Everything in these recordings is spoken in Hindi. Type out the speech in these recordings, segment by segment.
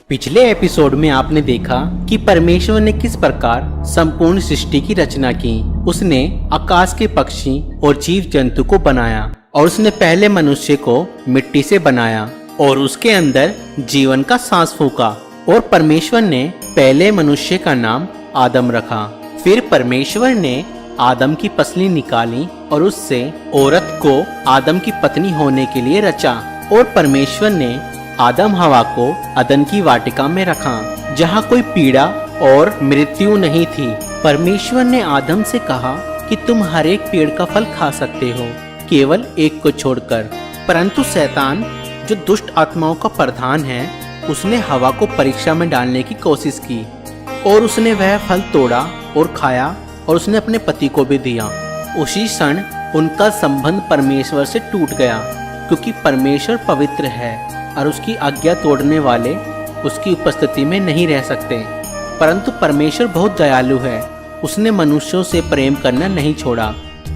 पिछले एपिसोड में आपने देखा कि परमेश्वर ने किस प्रकार संपूर्ण सृष्टि की रचना की। उसने आकाश के पक्षी और जीव जंतु को बनाया और उसने पहले मनुष्य को मिट्टी से बनाया और उसके अंदर जीवन का सांस फूंका। और परमेश्वर ने पहले मनुष्य का नाम आदम रखा। फिर परमेश्वर ने आदम की पसली निकाली और उससे औरत को आदम की पत्नी होने के लिए रचा। और परमेश्वर ने आदम हवा को अदन की वाटिका में रखा, जहाँ कोई पीड़ा और मृत्यु नहीं थी। परमेश्वर ने आदम से कहा कि तुम हर एक पेड़ का फल खा सकते हो, केवल एक को छोड़कर। परंतु शैतान, जो दुष्ट आत्माओं का प्रधान है, उसने हवा को परीक्षा में डालने की कोशिश की और उसने वह फल तोड़ा और खाया और उसने अपने पति को भी दिया। उसी क्षण उनका संबंध परमेश्वर से टूट गया, क्योंकि परमेश्वर पवित्र है और उसकी आज्ञा तोड़ने वाले उसकी उपस्थिति में नहीं रह सकते। परंतु परमेश्वर बहुत दयालु है, उसने मनुष्यों से प्रेम करना नहीं छोड़ा।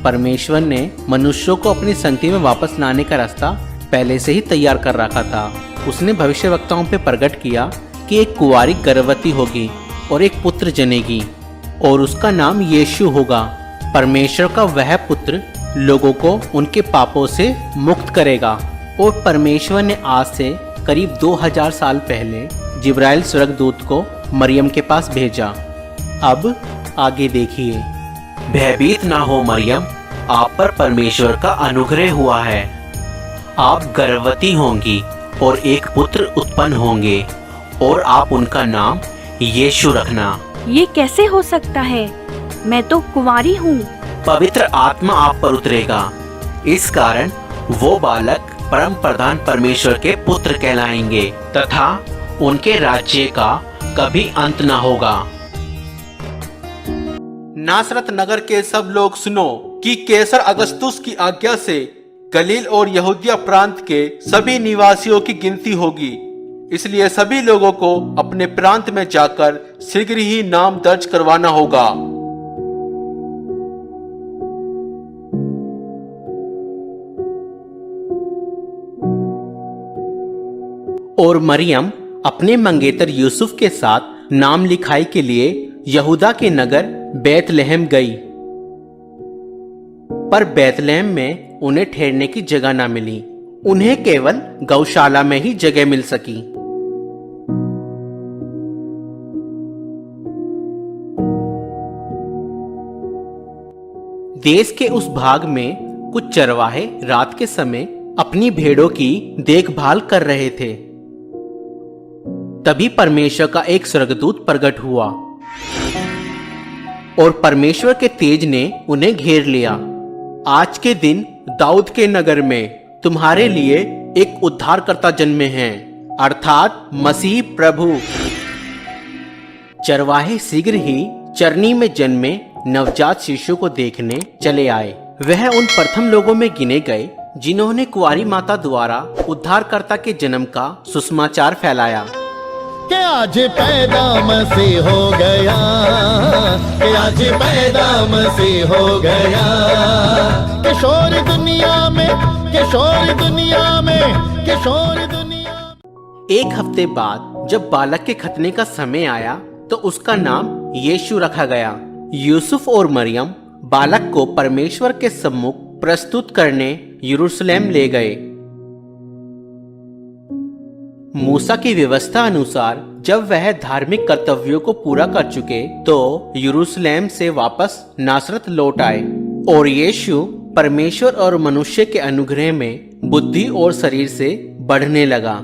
परमेश्वर ने मनुष्यों को अपनी संगति में वापस लाने का रास्ता पहले से ही तैयार कर रखा था। उसने भविष्यवक्ताओं पे प्रकट किया कि एक कुंवारी गर्भवती होगी और एक पुत्र जनेगी और उसका नाम यीशु होगा। परमेश्वर का वह पुत्र लोगों को उनके पापों से मुक्त करेगा। और परमेश्वर ने आज से करीब 2000 साल पहले जिब्राइल स्वर्गदूत को मरियम के पास भेजा। अब आगे देखिए। भयभीत ना हो मरियम, आप पर परमेश्वर का अनुग्रह हुआ है। आप गर्भवती होंगी और एक पुत्र उत्पन्न होंगे और आप उनका नाम यीशु रखना। ये कैसे हो सकता है? मैं तो कुंवारी हूँ। पवित्र आत्मा आप पर उतरेगा, इस कारण वो बालक परम प्रधान परमेश्वर के पुत्र कहलाएंगे तथा उनके राज्य का कभी अंत न होगा। नासरत नगर के सब लोग सुनो कि कैसर अगस्तुस की आज्ञा से गलील और यहूदिया प्रांत के सभी निवासियों की गिनती होगी। इसलिए सभी लोगों को अपने प्रांत में जाकर शीघ्र ही नाम दर्ज करवाना होगा। और मरियम अपने मंगेतर यूसुफ के साथ नाम लिखाई के लिए यहूदा के नगर बैतलहम गई। पर बैतलहम में उन्हें ठहरने की जगह न मिली। उन्हें केवल गौशाला में ही जगह मिल सकी। देश के उस भाग में कुछ चरवाहे रात के समय अपनी भेड़ों की देखभाल कर रहे थे। तभी परमेश्वर का एक स्वर्गदूत प्रकट हुआ और परमेश्वर के तेज ने उन्हें घेर लिया। आज के दिन दाऊद के नगर में तुम्हारे लिए एक उद्धारकर्ता जन्मे हैं, अर्थात मसीह प्रभु। चरवाहे शीघ्र ही चरनी में जन्मे नवजात शिशु को देखने चले आए। वह उन प्रथम लोगों में गिने गए जिन्होंने कुंवारी माता द्वारा उद्धारकर्ता के जन्म का सुसमाचार फैलाया। कि आज पैदा मसीह हो गया, कि आज पैदा मसीह हो गया। किशोर दुनिया में, किशोर दुनिया में, किशोर दुनिया। एक हफ्ते बाद जब बालक के खतने का समय आया तो उसका नाम यीशु रखा गया। यूसुफ और मरियम बालक को परमेश्वर के सम्मुख प्रस्तुत करने यरूशलेम ले गए। मूसा की व्यवस्था अनुसार जब वह धार्मिक कर्तव्यों को पूरा कर चुके तो यरूशलेम से वापस नासरत लौट आए। और यीशु परमेश्वर और मनुष्य के अनुग्रह में बुद्धि और शरीर से बढ़ने लगा।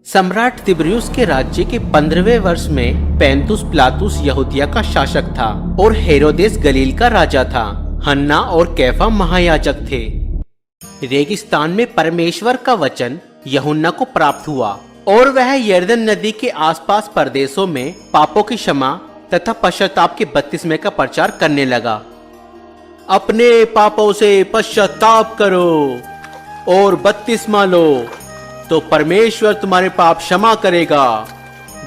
सम्राट तिब्रियुस के राज्य के 15वें वर्ष में पैंतुस पिलातुस यहूदिया का शासक था और हेरोदेस गलील का राजा था। हन्ना और कैफा महायाजक थे। रेगिस्तान में परमेश्वर का वचन यूहन्ना को प्राप्त हुआ और वह यरदन नदी के आसपास प्रदेशों में पापों की क्षमा तथा पश्चाताप के बपतिस्मे का प्रचार करने लगा। अपने पापों से पश्चाताप करो और बपतिस्मा लो तो परमेश्वर तुम्हारे पाप क्षमा करेगा।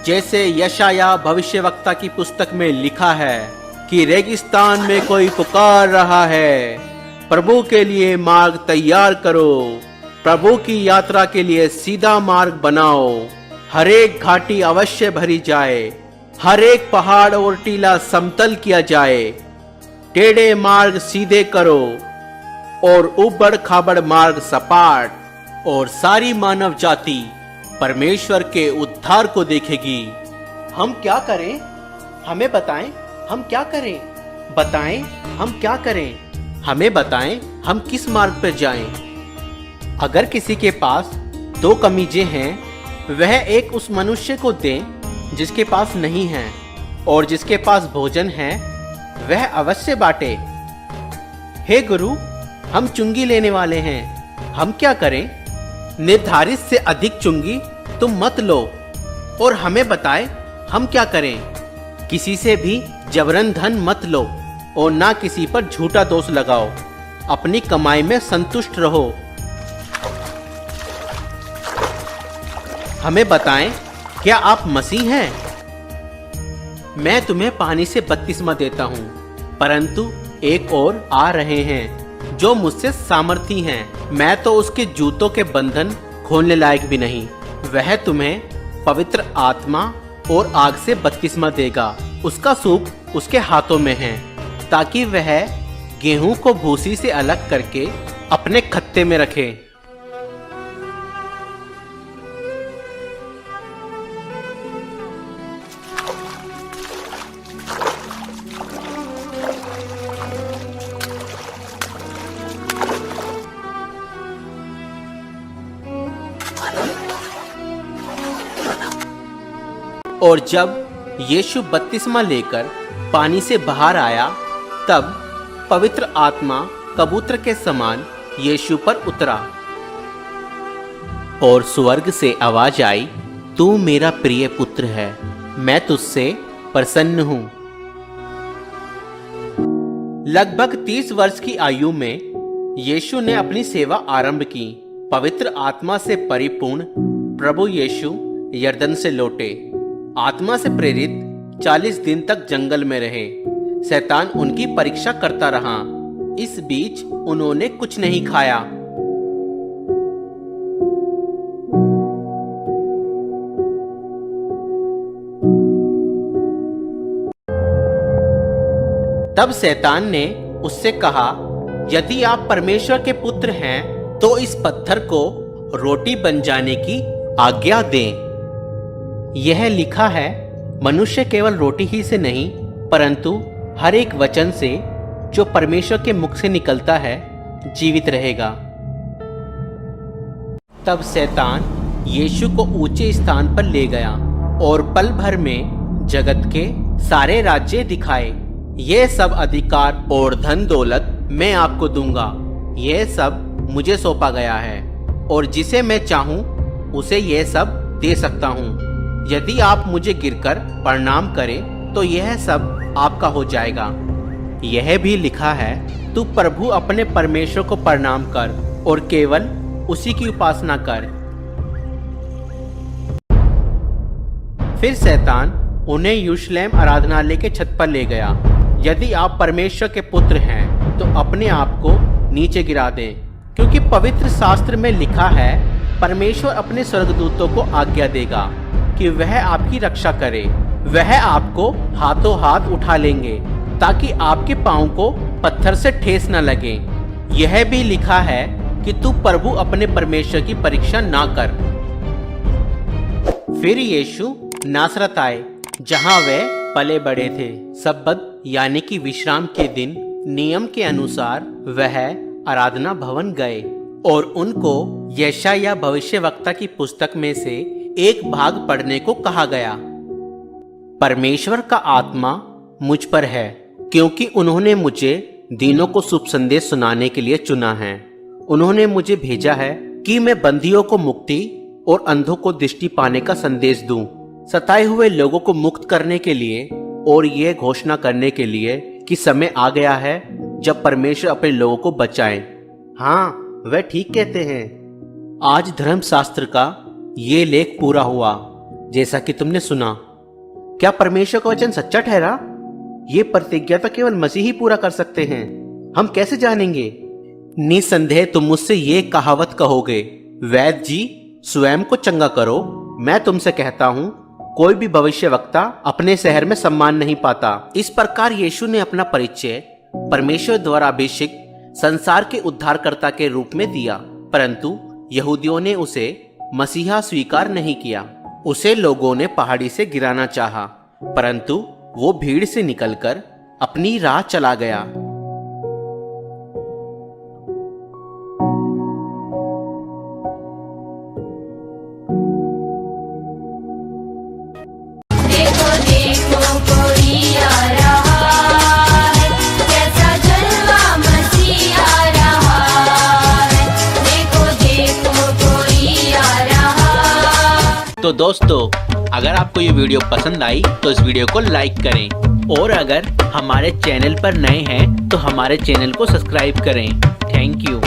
जैसे यशाया भविष्यवक्ता की पुस्तक में लिखा है कि रेगिस्तान में कोई पुकार रहा है, प्रभु के लिए मार्ग तैयार करो। प्रभु की यात्रा के लिए सीधा मार्ग बनाओ। हर एक घाटी अवश्य भरी जाए, हर एक पहाड़ और टीला समतल किया जाए। टेढ़े मार्ग सीधे करो और उबड़ खाबड़ मार्ग सपाट। और सारी मानव जाति परमेश्वर के उद्धार को देखेगी। हम क्या करें? हमें बताएं, हम क्या करें? बताएं, हम क्या करें? हमें बताएं, हम किस मार्ग पर जाएं? अगर किसी के पास 2 कमीजें हैं, वह एक उस मनुष्य को दें जिसके पास नहीं है, और जिसके पास भोजन है वह अवश्य बांटे। हे गुरु, हम चुंगी लेने वाले हैं, हम क्या करें? निर्धारित से अधिक चुंगी तुम मत लो, और हमें बताए हम क्या करें? किसी से भी जबरन धन मत लो और ना किसी पर झूठा दोष लगाओ। अपनी कमाई में संतुष्ट रहो। हमें बताएं, क्या आप मसीह हैं? मैं तुम्हें पानी से बपतिस्मा देता हूं, परंतु एक और आ रहे हैं जो मुझसे सामर्थी हैं। मैं तो उसके जूतों के बंधन खोलने लायक भी नहीं। वह तुम्हें पवित्र आत्मा और आग से बपतिस्मा देगा। उसका सूप उसके हाथों में है, ताकि वह गेहूं को भूसी से अलग करके अपने खत्ते में रखे। और जब यीशु बपतिस्मा लेकर पानी से बाहर आया, तब पवित्र आत्मा कबूतर के समान यीशु पर उतरा। और स्वर्ग से आवाज आई, तू मेरा प्रिय पुत्र है, मैं तुझसे प्रसन्न हूं। लगभग 30 वर्ष की आयु में यीशु ने अपनी सेवा आरंभ की। पवित्र आत्मा से परिपूर्ण प्रभु यीशु यरदन से लौटे। आत्मा से प्रेरित 40 दिन तक जंगल में रहे। शैतान उनकी परीक्षा करता रहा। इस बीच उन्होंने कुछ नहीं खाया। तब शैतान ने उससे कहा, यदि आप परमेश्वर के पुत्र हैं तो इस पत्थर को रोटी बन जाने की आज्ञा दें। यह लिखा है, मनुष्य केवल रोटी ही से नहीं परंतु हर एक वचन से जो परमेश्वर के मुख से निकलता है जीवित रहेगा। तब शैतान यीशु को ऊंचे स्थान पर ले गया और पल भर में जगत के सारे राज्य दिखाए। ये सब अधिकार और धन दौलत मैं आपको दूंगा। यह सब मुझे सौंपा गया है, और जिसे मैं चाहूं उसे यह सब दे सकता हूं। यदि आप मुझे गिरकर प्रणाम करें तो यह सब आपका हो जाएगा। यह भी लिखा है, तू प्रभु अपने परमेश्वर को प्रणाम कर और केवल उसी की उपासना कर। फिर शैतान उन्हें यरूशलेम आराधनालय के छत पर ले गया। यदि आप परमेश्वर के पुत्र हैं तो अपने आप को नीचे गिरा दें, क्योंकि पवित्र शास्त्र में लिखा है, परमेश्वर अपने स्वर्गदूतों को आज्ञा देगा कि वह आपकी रक्षा करे। वह आपको हाथों हाथ उठा लेंगे ताकि आपके पांव को पत्थर से ठेस न लगे। यह भी लिखा है कि तू प्रभु अपने परमेश्वर की परीक्षा ना कर। फिर यीशु नासरत आए, जहां वे पले बड़े थे। सब्बत यानी कि विश्राम के दिन नियम के अनुसार वह आराधना भवन गए और उनको यशायाह भविष्यवक्ता की पुस्तक में से एक भाग पढ़ने को कहा गया। परमेश्वर का आत्मा मुझ पर है, क्योंकि उन्होंने मुझे दीनों को शुभ संदेश सुनाने के लिए चुना है। उन्होंने मुझे भेजा है कि मैं बंदियों को मुक्ति और अंधों को दृष्टि पाने का संदेश दूं, सताए हुए लोगों को मुक्त करने के लिए, और ये घोषणा करने के लिए कि समय आ गया है जब परमेश्वर अपने लोगों को बचाए। हाँ, वह ठीक कहते हैं। आज धर्मशास्त्र का ये लेख पूरा हुआ, जैसा कि तुमने सुना। क्या परमेश्वर का वचन सच्चा ठहरा? ये प्रतिज्ञा तो केवल मसीह ही पूरा कर सकते हैं। हम कैसे जानेंगे? निसंदेह तुम मुझसे ये कहावत कहोगे, वैद्य जी स्वयं को चंगा करो। मैं तुमसे कहता हूँ कोई भी भविष्यवक्ता अपने शहर में सम्मान नहीं पाता। इस प्रकार यीशु ने अपना परिचय परमेश्वर द्वारा अभिषिक्त संसार के उद्धारकर्ता के रूप में दिया, परंतु यहूदियों ने उसे मसीहा स्वीकार नहीं किया। उसे लोगों ने पहाड़ी से गिराना चाहा, परंतु वो भीड़ से निकलकर अपनी राह चला गया। देखो देखो कोई आ रहा है, कैसा जलवा मसीह आ रहा है। देखो देखो कोई आ रहा। तो दोस्तों, अगर आपको ये वीडियो पसंद आई तो इस वीडियो को लाइक करें, और अगर हमारे चैनल पर नए हैं तो हमारे चैनल को सब्सक्राइब करें। Thank you.